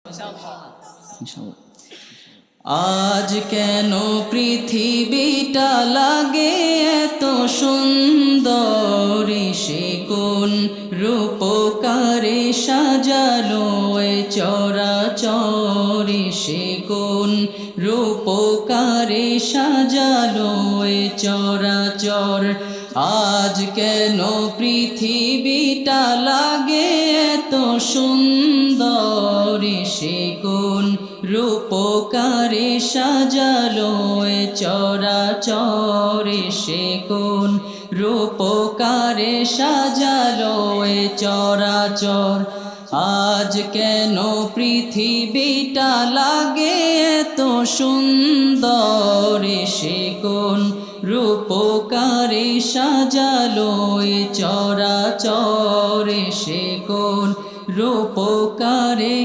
ইনশাআল্লাহ। আজ কেন পৃথিবীটা লাগে এত সুন্দর, সে কোন রূপকারে সাজালো এ চরাচর, সে কোন রূপকারে সাজালো এ চরাচর। আজ কেন পৃথিবীটা লাগে এত সুন্দর, সে কোন রূপকারে সাজালো এ চরাচর, সে কোন রূপকারে সাজালো এ চরাচর। আজ কেন পৃথিবীটা লাগে এত সুন্দর, সে কোন রূপকারে সাজালো এ চরাচর, সে কোন রূপকারে